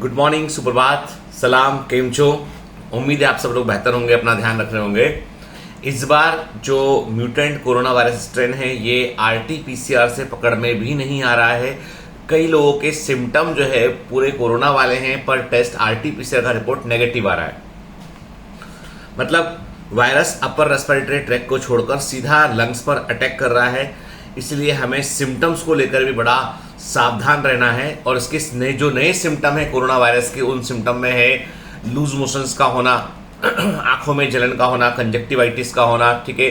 Good morning, सुप्रभात, सलाम, केम छो। उम्मीद है आप सब लोग बेहतर होंगे, अपना ध्यान रख रहे होंगे। इस बार जो म्यूटेंट कोरोना वायरस स्ट्रेन है ये आरटी-पीसीआर से पकड़ में भी नहीं आ रहा है। कई लोगों के सिम्टम जो है पूरे कोरोना वाले हैं, पर टेस्ट आरटी-पीसीआर का रिपोर्ट नेगेटिव आ रहा है। मतलब वायरस अपर रेस्पिरेटरी ट्रैक को छोड़कर सीधा लंग्स पर अटैक कर रहा है, इसलिए हमें सिम्टम्स को लेकर भी बड़ा सावधान रहना है। और इसके जो नए सिम्टम है कोरोना वायरस के, उन सिम्टम में है लूज मोशंस का होना, आंखों में जलन का होना, कंजक्टिवाइटिस का होना, ठीक है,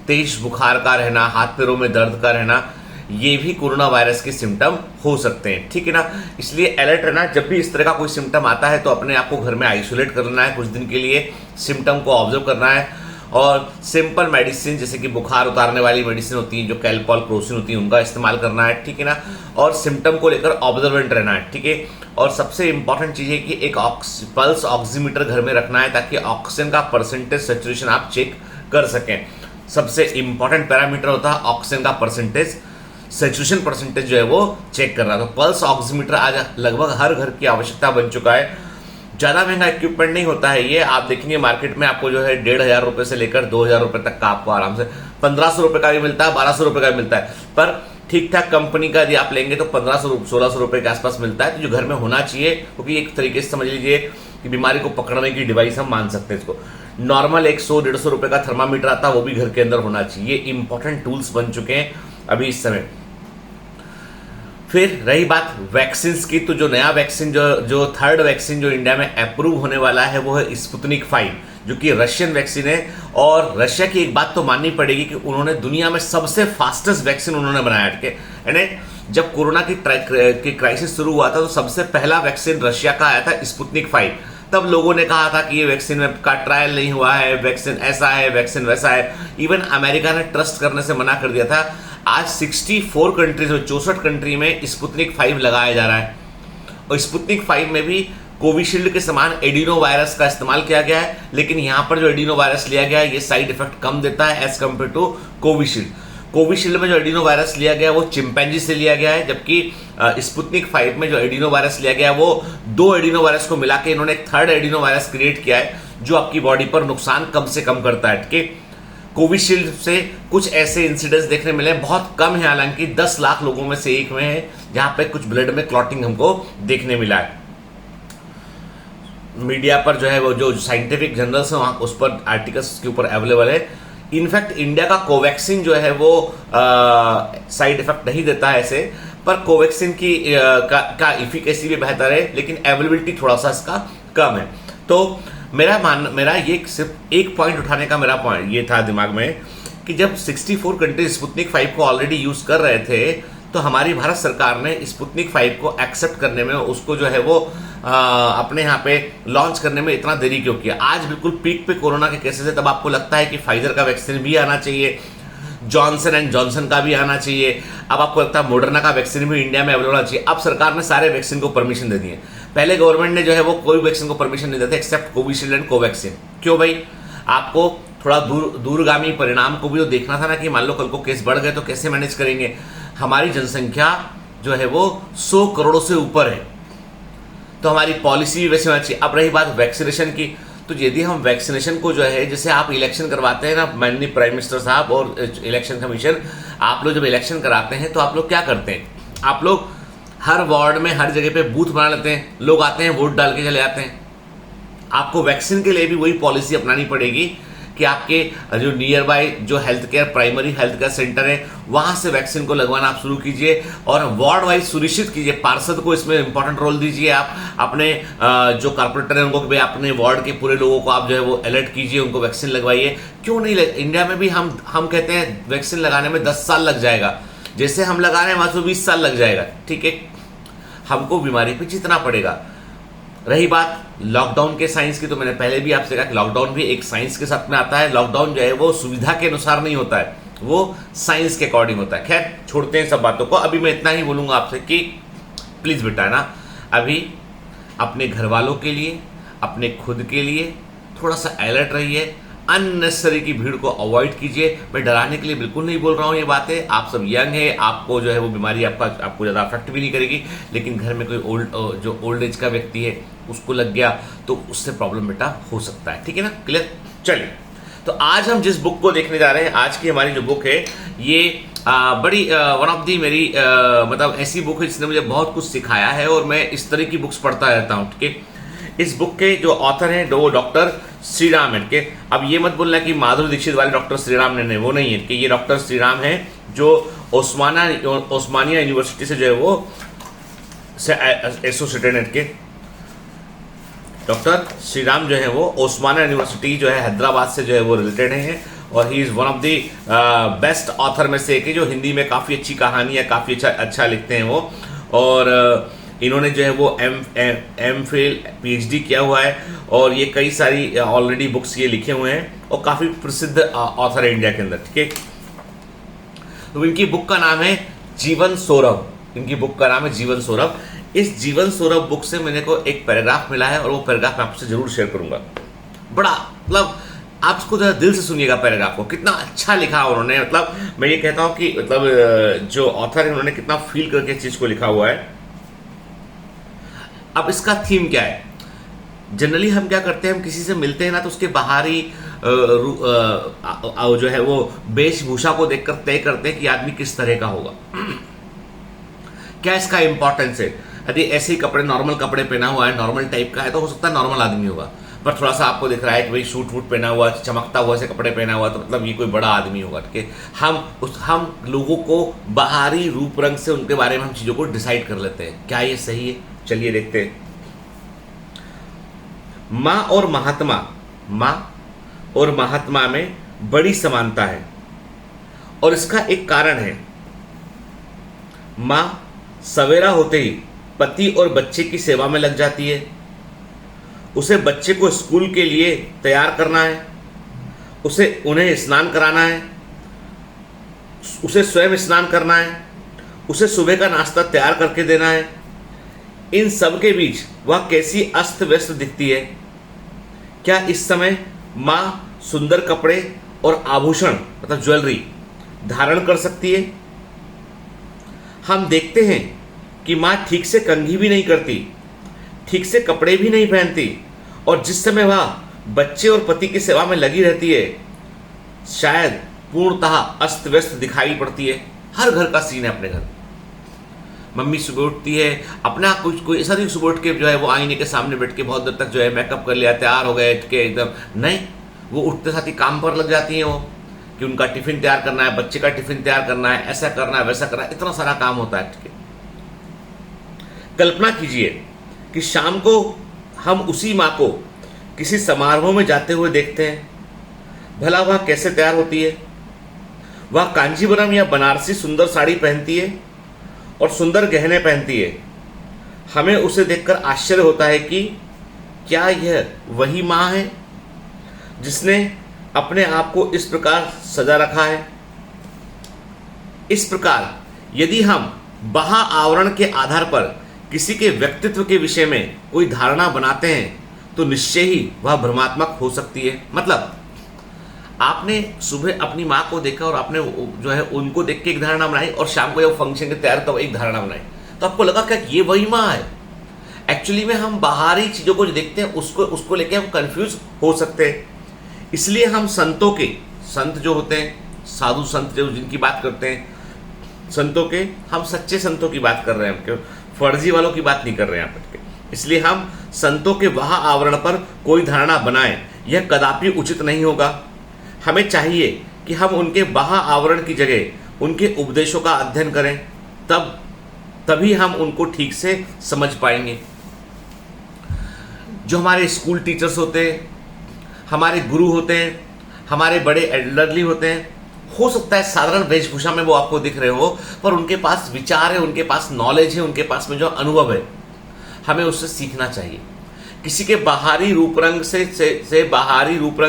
तेज बुखार का रहना, हाथ पैरों में दर्द का रहना, ये भी कोरोना वायरस के सिम्टम हो सकते हैं, ठीक है ना। इसलिए अलर्ट रहना। जब भी इस तरह का कोई सिम्टम आता है तो अपने आप को घर में आइसोलेट करना है कुछ दिन के लिए, सिम्टम को ऑब्जर्व करना है। और सिंपल मेडिसिन जैसे कि बुखार उतारने वाली मेडिसिन होती है जो कैलपॉल क्रोसिन होती है, उनका इस्तेमाल करना है, ठीक है ना। और सिम्टम को लेकर ऑब्जर्वेंट रहना है, ठीक है। और सबसे इंपॉर्टेंट चीज है कि एक पल्स ऑक्सीमीटर घर में रखना है ताकि ऑक्सीजन का परसेंटेज सैचुरेशन आप चेक कर सकें। सबसे इंपॉर्टेंट पैरामीटर होता है ऑक्सीजन का परसेंटेज, सैचुरेशन परसेंटेज जो है वो चेक करना। तो पल्स ऑक्सीमीटर आज लगभग हर घर की आवश्यकता बन चुका है। ज्यादा महंगा इक्विपमेंट नहीं होता है ये। आप देखेंगे मार्केट में आपको जो है 1,500 रुपए से लेकर 2,000 रुपए तक का आपको आराम से 1,500 रुपए का भी मिलता है, 1,200 रुपए का भी मिलता है। पर ठीक ठाक कंपनी का यदि आप लेंगे तो 1,500-1,600 रुपए के आसपास मिलता है, तो जो घर में होना चाहिए, क्योंकि एक तरीके से समझ लीजिए कि बीमारी को पकड़ने की डिवाइस हम मान सकते हैं इसको। नॉर्मल 100-150 रुपए का थर्मामीटर आता है, वो भी घर के अंदर होना चाहिए। ये इंपॉर्टेंट टूल्स बन चुके हैं अभी इस समय। फिर रही बात वैक्सीन की, तो जो नया वैक्सीन जो थर्ड वैक्सीन जो इंडिया में अप्रूव होने वाला है वो है स्पुतनिक 5, जो कि रशियन वैक्सीन है। और रशिया की एक बात तो माननी पड़ेगी कि उन्होंने दुनिया में सबसे फास्टेस्ट वैक्सीन उन्होंने बनाया, ठीक है। यानी जब कोरोना की क्राइसिस शुरू हुआ था तो सबसे पहला वैक्सीन रशिया का आया था स्पुतनिक 5। तब लोगों ने कहा था कि ये वैक्सीन का ट्रायल नहीं हुआ है, वैक्सीन ऐसा है, वैक्सीन वैसा है। इवन अमेरिका ने ट्रस्ट करने से मना कर दिया था। आज 64 कंट्रीज में, 64 कंट्री में स्पुतनिक 5 लगाया जा रहा है। और स्पुतनिक 5 में भी कोविशील्ड के समान एडिनो वायरस का इस्तेमाल किया गया है, लेकिन यहां पर जो एडिनो वायरस लिया गया है ये साइड इफेक्ट कम देता है as compare to Covishield. Covishield में जो एडिनो वायरस लिया गया है वो चिंपैंजी से लिया गया है, जबकि स्पुतनिक 5 में जो एडिनो वायरस लिया गया है वो 2 एडिनो वायरस को मिला के इन्होंने एक थर्ड एडिनो वायरस क्रिएट किया है जो आपकी बॉडी पर नुकसान कम से कम करता है, ठीक है। कोविशील्ड से कुछ ऐसे इंसिडेंट्स देखने मिले, बहुत कम है, हालांकि 10 लाख लोगों में से एक में है जहां पे कुछ ब्लड में क्लॉटिंग हमको देखने मिला है। मीडिया पर जो है वो जो साइंटिफिक जर्नल्स हैं वहां उस पर आर्टिकल्स के ऊपर अवेलेबल है। इनफैक्ट इंडिया का कोवैक्सीन जो है वो साइड इफेक्ट नहीं देता है ऐसे, पर कोवैक्सीन का इफिकेसी भी बेहतर है, लेकिन अवेलेबिलिटी थोड़ा सा इसका कम है। तो मेरा ये सिर्फ एक पॉइंट उठाने का मेरा पॉइंट ये था दिमाग में कि जब 64 कंट्री स्पुतनिक 5 को ऑलरेडी यूज कर रहे थे तो हमारी भारत सरकार ने स्पुतनिक 5 को एक्सेप्ट करने में, उसको जो है वो अपने यहाँ पे लॉन्च करने में इतना देरी क्यों किया। आज बिल्कुल पीक पे कोरोना के केसेस है, तब आपको लगता है कि फाइजर का वैक्सीन भी आना चाहिए, जॉनसन एंड जॉनसन का भी आना चाहिए, अब आपको लगता है मॉडर्ना का वैक्सीन भी इंडिया में अवेलेबल होना चाहिए। अब सरकार ने सारे वैक्सीन को परमिशन दे दी है। पहले गवर्नमेंट ने जो है वो कोई वैक्सीन को परमिशन नहीं देते एक्सेप्ट कोविशील्ड एंड कोवैक्सीन। क्यों भाई? आपको थोड़ा दूरगामी परिणाम को भी तो देखना था ना, कि मान लो कल को केस बढ़ गए तो कैसे मैनेज करेंगे। हमारी जनसंख्या जो है वो 100 करोड़ से ऊपर है, तो हमारी पॉलिसी भी वैसे होनी चाहिए। अब रही बात वैक्सीनेशन की, तो यदि हम वैक्सीनेशन को जो है, जैसे आप इलेक्शन करवाते हैं ना, माननीय प्राइम मिनिस्टर साहब और इलेक्शन कमीशन, आप लोग जब इलेक्शन कराते हैं तो आप लोग क्या करते हैं? आप लोग हर वार्ड में हर जगह पे बूथ बना लेते हैं, लोग आते हैं वोट डाल के चले जाते हैं। आपको वैक्सीन के लिए भी वही पॉलिसी अपनानी पड़ेगी कि आपके जो नियर बाय जो health care, primary health care centre है, वहां से वैक्सीन को लगवाना आप शुरू कीजिए और वार्ड वाइज सुनिश्चित कीजिए। पार्षद को इसमें इंपॉर्टेंट रोल दीजिए। आप अपने जो कॉर्पोरेटर है उनको भी अपने वार्ड के पूरे लोगों को आप जो है वो अलर्ट कीजिए, उनको वैक्सीन लगवाइए। क्यों नहीं इंडिया में भी हम कहते हैं वैक्सीन लगाने में 10 साल लग जाएगा, जैसे हम लगा रहे हैं वहां से 20 साल लग जाएगा, ठीक है। हमको बीमारी पे जीतना पड़ेगा। रही बात लॉकडाउन के साइंस की, तो मैंने पहले भी आपसे कहा कि लॉकडाउन भी एक साइंस के साथ में आता है। लॉकडाउन जो है वो सुविधा के अनुसार नहीं होता है, वो साइंस के अकॉर्डिंग होता है। खैर छोड़ते हैं सब बातों को। अभी मैं इतना ही बोलूंगा आपसे कि प्लीज बेटा ना, अभी अपने घर वालों के लिए, अपने खुद के लिए थोड़ा सा अलर्ट रहिए। अननेसेसरी की भीड़ को अवॉइड कीजिए। मैं डराने के लिए बिल्कुल नहीं बोल रहा हूँ ये बातें। आप सब यंग है, आपको जो है वो बीमारी आपको ज़्यादा अफेक्ट भी नहीं करेगी, लेकिन घर में कोई ओल्ड एज का व्यक्ति है उसको लग गया तो उससे प्रॉब्लम बेटा हो सकता है। ठीक है ना, क्लियर? चलिए, तो आज हम जिस बुक को देखने जा रहे हैं, आज की हमारी जो बुक है ये बड़ी वन ऑफ दी मेरी मतलब ऐसी बुक है जिसने मुझे बहुत कुछ सिखाया है और मैं इस तरह की बुक्स पढ़ता रहता हूँ। ठीक है, इस बुक के जो ऑथर हैं वो डॉक्टर श्रीराम है। के अब ये मत बोलना कि माधुरी दीक्षित वाले डॉक्टर श्रीराम ने, वो नहीं है कि ये डॉक्टर श्रीराम है जो ओस्मानिया यूनिवर्सिटी से जो है वो एसोसिएटेड है। के डॉक्टर श्रीराम जो है वो ओस्मानिया यूनिवर्सिटी जो है हैदराबाद से जो है वो रिलेटेड है और he is one of the best author में से एक है जो हिंदी में काफ़ी अच्छी कहानियाँ काफ़ी अच्छा लिखते हैं वो। और इन्होंने जो है वो एम फिल PhD किया हुआ है और ये कई सारी ऑलरेडी बुक्स ये लिखे हुए हैं और काफ़ी प्रसिद्ध ऑथर है इंडिया के अंदर। ठीक है, तो इनकी बुक का नाम है जीवन सौरभ। इनकी बुक का नाम है जीवन सौरभ। इस जीवन सौरभ बुक से मैंने को एक पैराग्राफ मिला है और वो पैराग्राफ मैं आपसे जरूर शेयर करूंगा। बड़ा मतलब आप इसको जरा दिल से सुनिएगा पैराग्राफ को, कितना अच्छा लिखा उन्होंने। मतलब मैं ये कहता हूँ कि मतलब जो ऑथर है उन्होंने कितना फील करके इस चीज को लिखा हुआ है। अब इसका थीम क्या है? जनरली हम क्या करते हैं, हम किसी से मिलते हैं ना तो उसके बाहरी जो है वो वेशभूषा को देखकर तय करते हैं कि आदमी किस तरह का होगा। क्या इसका इंपॉर्टेंस है? यदि ऐसे ही कपड़े, नॉर्मल कपड़े पहना हुआ है, नॉर्मल टाइप का है, तो हो सकता है नॉर्मल आदमी होगा, पर थोड़ा सा आपको दिख रहा है कि भाई सूट वूट पहना हुआ, चमकता हुआ ऐसे कपड़े पहना हुआ, तो मतलब ये कोई बड़ा आदमी होगा। ठीक है, हम लोगों को बाहरी रूप रंग से उनके बारे में हम चीजों को डिसाइड कर लेते हैं। क्या ये सही है? चलिए देखते हैं। माँ और महात्मा में बड़ी समानता है और इसका एक कारण है। माँ सवेरा होते ही पति और बच्चे की सेवा में लग जाती है। उसे बच्चे को स्कूल के लिए तैयार करना है, उन्हें स्नान कराना है, उसे स्वयं स्नान करना है, उसे सुबह का नाश्ता तैयार करके देना है। इन सब के बीच वह कैसी अस्त व्यस्त दिखती है। क्या इस समय माँ सुंदर कपड़े और आभूषण मतलब ज्वेलरी धारण कर सकती है? हम देखते हैं कि माँ ठीक से कंघी भी नहीं करती, ठीक से कपड़े भी नहीं पहनती और जिस समय वह बच्चे और पति की सेवा में लगी रहती है शायद पूर्णतः अस्त व्यस्त दिखाई पड़ती है। हर घर का सीन है अपने घर। मम्मी सुबह उठती है, अपना कुछ कोई ऐसा नहीं सुबह उठ के जो है वो आईने के सामने बैठ के बहुत देर तक जो है मेकअप कर लिया, तैयार हो गए के एकदम नहीं, वो उठते साथ ही काम पर लग जाती हैं वो कि उनका टिफिन तैयार करना है, बच्चे का टिफिन तैयार करना है, ऐसा करना है, वैसा करना है, इतना सारा काम होता है। ठीक है, कल्पना कीजिए कि शाम को हम उसी माँ को किसी समारोह में जाते हुए देखते हैं। भला वह कैसे तैयार होती है? वह कांजीवरम या बनारसी सुंदर साड़ी पहनती है और सुंदर गहने पहनती है। हमें उसे देखकर आश्चर्य होता है कि क्या यह वही माँ है जिसने अपने आप को इस प्रकार सजा रखा है। इस प्रकार यदि हम बाह्य आवरण के आधार पर किसी के व्यक्तित्व के विषय में कोई धारणा बनाते हैं तो निश्चय ही वह भ्रमात्मक हो सकती है। मतलब आपने सुबह अपनी माँ को देखा और आपने जो है उनको देख के एक धारणा बनाई और शाम को जब फंक्शन के तैयार तब एक धारणा बनाई, तो आपको लगा क्या ये वही माँ है। एक्चुअली में हम बाहरी चीजों को जो देखते हैं उसको लेके हम कंफ्यूज हो सकते हैं। इसलिए हम संत जो होते हैं, साधु संत जो जिनकी बात करते हैं, संतों के, हम सच्चे संतों की बात कर रहे हैं, फर्जी वालों की बात नहीं कर रहे हैं यहाँ पर। इसलिए हम संतों के बाह्य आवरण पर कोई धारणा बनाएं, यह कदापि उचित नहीं होगा। हमें चाहिए कि हम उनके बाह्य आवरण की जगह उनके उपदेशों का अध्ययन करें, तभी हम उनको ठीक से समझ पाएंगे। जो हमारे स्कूल टीचर्स होते हैं, हमारे गुरु होते हैं, हमारे बड़े एल्डरली होते हैं, हो सकता है साधारण वेशभूषा में वो आपको दिख रहे हो, पर उनके पास विचार है, उनके पास नॉलेज है, उनके पास में जो अनुभव है, हमें उससे सीखना चाहिए। किसी के बाहरी रूप रंग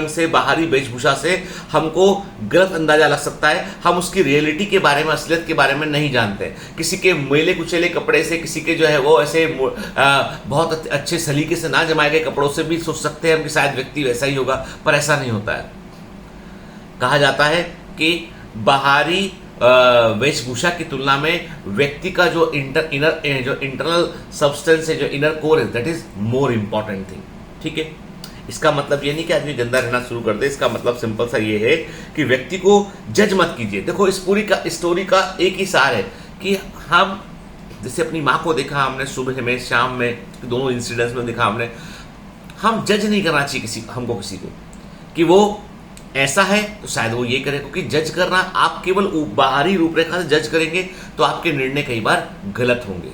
से बाहरी वेशभूषा से हमको गलत अंदाजा लग सकता है। हम उसकी रियलिटी के बारे में, असलियत के बारे में नहीं जानते। किसी के मेले कुचेले कपड़े से, किसी के जो है वो ऐसे बहुत अच्छे सलीके से ना जमाए गए कपड़ों से भी सोच सकते हैं हम कि शायद व्यक्ति वैसा ही होगा, पर ऐसा नहीं होता है। कहा जाता है कि बाहरी वेशभूषा की तुलना में व्यक्ति का जो इंटरनल सब्सटेंस है, जो इनर कोर है, that is more important thing. ठीक है, इसका मतलब ये नहीं कि आदमी गंदा रहना शुरू कर दे, इसका मतलब सिंपल सा ये है कि व्यक्ति को जज मत कीजिए। देखो इस पूरी का स्टोरी का एक ही सार है कि हम जैसे अपनी माँ को देखा हमने, सुबह में शाम में, दोनों इंसिडेंट्स में देखा हमने, हम जज नहीं करना चाहिए हमको किसी को कि वो ऐसा है तो शायद वो ये करे, क्योंकि जज करना आप केवल बाहरी रूपरेखा से जज करेंगे तो आपके निर्णय कई बार गलत होंगे।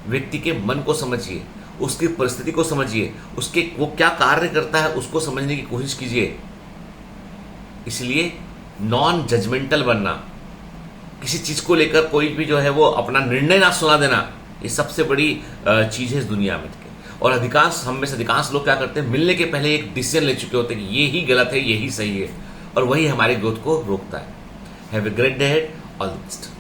व्यक्ति के मन को समझिए, उसकी परिस्थिति को समझिए, उसके वो क्या कार्य करता है उसको समझने की कोशिश कीजिए। इसलिए नॉन जजमेंटल बनना, किसी चीज को लेकर कोई भी जो है वो अपना निर्णय ना सुना देना, ये सबसे बड़ी चीज है इस दुनिया में। और हम में से अधिकांश लोग क्या करते हैं, मिलने के पहले एक डिसीजन ले चुके होते हैं कि ये ही गलत है, यही सही है, और वही हमारी ग्रोथ को रोकता है। Have a great day, all the best.